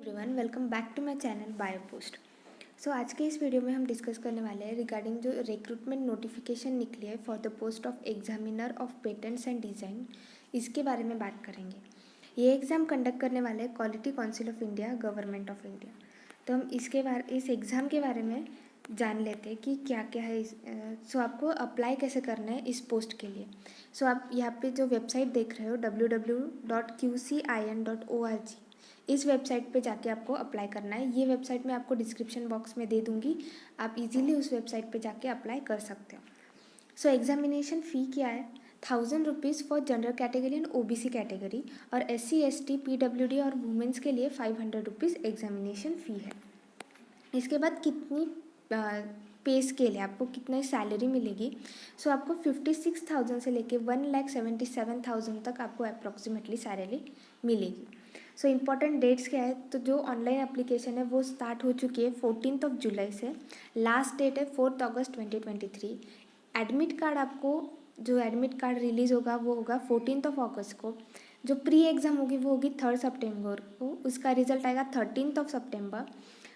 Everyone, welcome back to my channel Biopost. आज के इस वीडियो में हम डिस्कस करने वाले हैं रिगार्डिंग जो रिक्रूटमेंट नोटिफिकेशन निकली है for the post of examiner of patents and design. इसके बारे में बात करेंगे। ये एग्ज़ाम कंडक्ट करने वाले हैं quality council of India, government of India. तो हम इस एग्ज़ाम के बारे में जान लेते हैं कि क्या क्या है। आपको अप्लाई कैसे करना है इस पोस्ट के लिए। आप यहाँ पे जो वेबसाइट देख रहे हो www.qcin.org, इस वेबसाइट पे जाके आपको अप्लाई करना है। ये वेबसाइट मैं आपको डिस्क्रिप्शन बॉक्स में दे दूँगी, आप इजीली उस वेबसाइट पे जाके अप्लाई कर सकते हो। एग्जामिनेशन फ़ी क्या है? 1000 rupees for general category and OBC category, और SC ST PWD और वुमेंस के लिए 500 रुपीज़ एग्जामिनेशन फ़ी है। इसके बाद कितनी पे स्केल है, आपको कितनी सैलरी मिलेगी। आपको 56,000 से लेके 1,77,000 तक आपको अप्रॉक्सीमेटली सैलरी मिलेगी। इम्पॉर्टेंट डेट्स क्या है? तो जो ऑनलाइन एप्लीकेशन है वो स्टार्ट हो चुकी है 14 जुलाई से। लास्ट डेट है 4 अगस्त 2023। एडमिट कार्ड आपको जो एडमिट कार्ड रिलीज़ होगा वो होगा 14 अगस्त को। जो प्री एग्ज़ाम होगी वो होगी 3 सितंबर को, उसका रिजल्ट आएगा 13 सितंबर।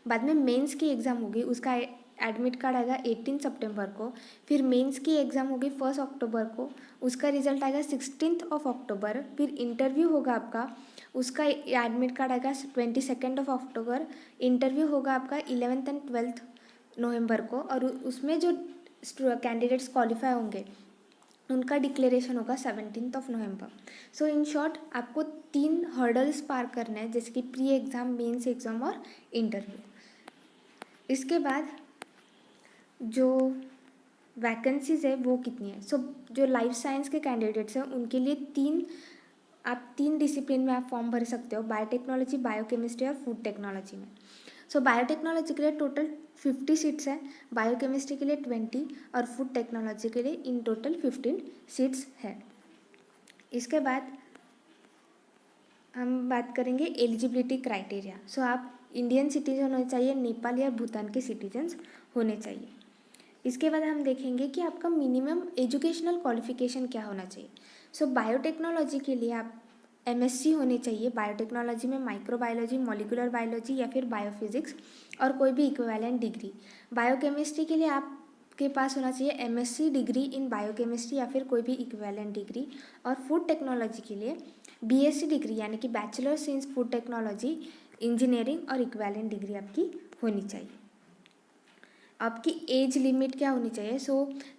बाद में मेंस की एग्ज़ाम होगी, उसका एडमिट कार्ड आएगा 18 सितंबर को। फिर मेंस की एग्ज़ाम होगी 1 अक्टूबर को, उसका रिजल्ट आएगा 16 अक्टूबर। फिर इंटरव्यू होगा आपका, उसका एडमिट कार्ड आएगा 22 अक्टूबर। इंटरव्यू होगा आपका 11 एंड 12 नवंबर को, और उसमें जो कैंडिडेट्स क्वालिफाई होंगे उनका डिक्लेरेशन होगा 17 नवंबर। इन शॉर्ट आपको 3 हर्डल्स पार करना है, जैसे कि प्री एग्ज़ाम, मेंस एग्ज़ाम और इंटरव्यू। इसके बाद जो वैकेंसीज़ है वो कितनी है? जो लाइफ साइंस के कैंडिडेट्स हैं उनके लिए आप तीन डिसिप्लिन में आप फॉर्म भर सकते हो, बायोटेक्नोलॉजी, बायोकेमिस्ट्री और फूड टेक्नोलॉजी में। बायोटेक्नोलॉजी के लिए टोटल 50 सीट्स हैं, बायोकेमिस्ट्री के लिए 20 और फूड टेक्नोलॉजी के लिए इन टोटल 15 सीट्स है। इसके बाद हम बात करेंगे एलिजिबिलिटी क्राइटेरिया। आप इंडियन सिटीजन होने चाहिए, नेपाल या भूटान के सिटीजन्स होने चाहिए। इसके बाद हम देखेंगे कि आपका मिनिमम एजुकेशनल क्वालिफिकेशन क्या होना चाहिए। बायोटेक्नोलॉजी के लिए आप MSc होने चाहिए, बायोटेक्नोलॉजी में माइक्रोबायोलॉजी, मॉलिक्यूलर बायोलॉजी या फिर बायोफिजिक्स और कोई भी इक्विवेलेंट डिग्री। बायोकेमिस्ट्री के लिए आपके पास होना चाहिए MSc डिग्री इन बायोकेमिस्ट्री या फिर कोई भी इक्विवेलेंट डिग्री। और फूड टेक्नोलॉजी के लिए BSc डिग्री यानी कि bachelors in food technology, engineering और इक्विवेलेंट डिग्री आपकी होनी चाहिए। आपकी एज लिमिट क्या होनी चाहिए?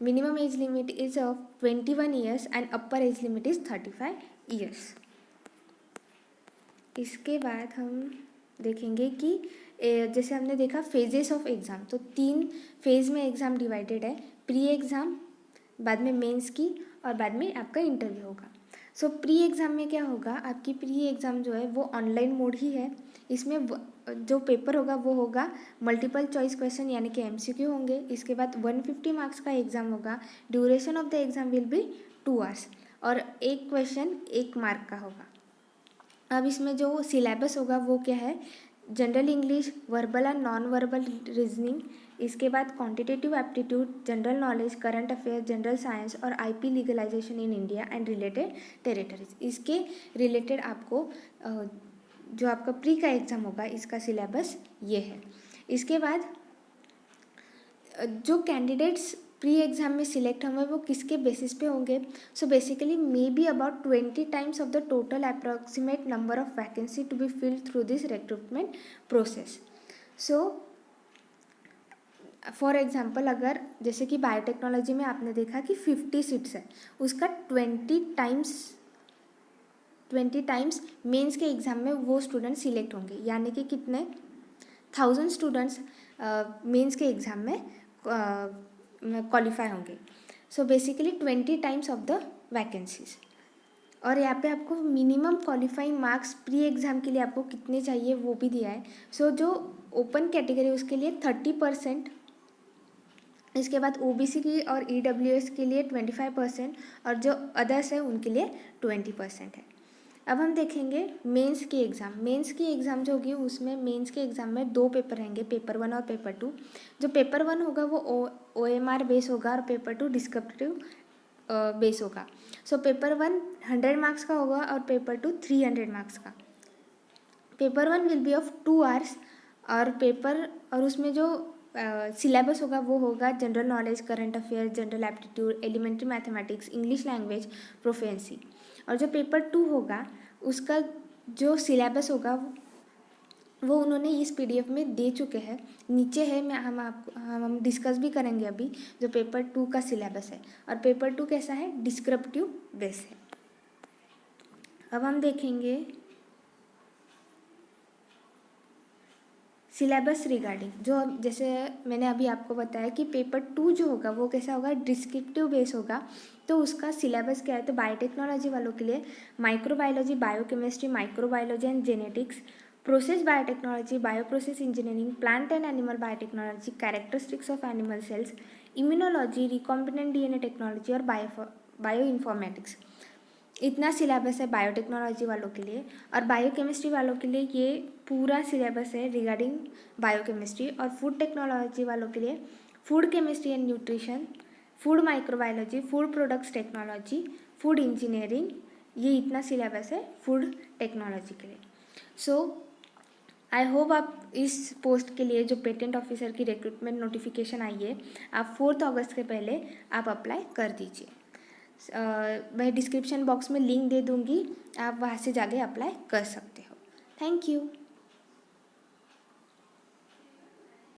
Minimum age limit is 21 years and upper age limit is 35 years. इसके बाद हम देखेंगे कि जैसे हमने देखा फेजेस ऑफ एग्ज़ाम, तो 3 फेज़ में एग्ज़ाम डिवाइडेड है। प्री एग्ज़ाम, बाद में मेंस की और बाद में आपका इंटरव्यू होगा। प्री एग्ज़ाम में क्या होगा? आपकी प्री एग्ज़ाम जो है वो ऑनलाइन मोड ही है। इसमें जो पेपर होगा वो होगा मल्टीपल चॉइस क्वेश्चन यानी कि MCQ होंगे। इसके बाद 150 मार्क्स का एग्ज़ाम होगा। Duration of the exam will be 2 hours और एक क्वेश्चन 1 मार्क का होगा। अब इसमें जो सिलेबस होगा वो क्या है? General English, verbal and non verbal reasoning, इसके बाद quantitative aptitude, general knowledge, current affair, general science और IP legalisation in India and related territories. इसके रिलेटेड आपको जो आपका प्री का एग्ज़ाम होगा इसका सिलेबस ये है। इसके बाद जो कैंडिडेट्स प्री एग्ज़ाम में सिलेक्ट होंगे वो किसके बेसिस पे होंगे? Basically may be about 20 times of the total approximate number of vacancy to be filled through this recruitment process. For example, अगर जैसे कि बायोटेक्नोलॉजी में आपने देखा कि 50 सीट्स है, उसका 20 टाइम्स मेंस के एग्ज़ाम में वो स्टूडेंट सिलेक्ट होंगे, यानी कि कितने 1000 स्टूडेंट्स मेंस के एग्ज़ाम में क्वालिफाई होंगे। Basically 20 times of the vacancies. और यहाँ पे आपको minimum qualifying marks pre exam के लिए आपको कितने चाहिए वो भी दिया है। जो ओपन कैटेगरी उसके लिए 30%, इसके बाद OBC की और EWS के लिए 25% और जो अदर्स है उनके लिए 20% है। अब हम देखेंगे मेंस की एग्ज़ाम। मेंस की एग्ज़ाम जो होगी उसमें मेंस के एग्ज़ाम में 2 पेपर रहेंगे, पेपर 1 और पेपर 2। जो पेपर 1 होगा वो OMR बेस होगा और पेपर 2 डिस्क्रिप्टिव बेस होगा। पेपर 1 100 मार्क्स का होगा और पेपर 2 300 मार्क्स का। Paper 1 will be of 2 hours और उसमें जो सिलेबस होगा वो होगा general knowledge, current affairs, general aptitude, elementary mathematics, English language, proficiency. और जो पेपर 2 होगा उसका जो सिलेबस होगा वो उन्होंने इस PDF में दे चुके हैं, नीचे है। हम डिस्कस भी करेंगे अभी जो पेपर 2 का सिलेबस है। और पेपर 2 कैसा है, डिस्क्रिप्टिव बेस है। अब हम देखेंगे सिलेबस रिगार्डिंग, जो जैसे मैंने अभी आपको बताया कि पेपर 2 जो होगा वो कैसा होगा, डिस्क्रिप्टिव बेस होगा। तो उसका सिलेबस क्या है, तो बायोटेक्नोलॉजी वालों के लिए microbiology, biochemistry, microbiology and genetics, process biotechnology, bioprocess engineering, plant and animal biotechnology, characteristics of animal cells, immunology, recombinant DNA technology और बायो इन्फॉर्मेटिक्स। इतना सिलेबस है बायोटेक्नोलॉजी वालों के लिए। और बायोकेमिस्ट्री वालों के लिए ये पूरा सिलेबस है रिगार्डिंग बायोकेमिस्ट्री। और फूड टेक्नोलॉजी वालों के लिए food chemistry and nutrition, food microbiology, food products technology, food engineering, ये इतना सिलेबस है फूड टेक्नोलॉजी के लिए। सो आई होप आप इस पोस्ट के लिए जो पेटेंट ऑफिसर की रिक्रूटमेंट नोटिफिकेशन आई है, आप 4 अगस्त के पहले आप अप्लाई कर दीजिए। मैं डिस्क्रिप्शन बॉक्स में लिंक दे दूँगी, आप वहाँ से जाके अप्लाई कर सकते हो। Thank you.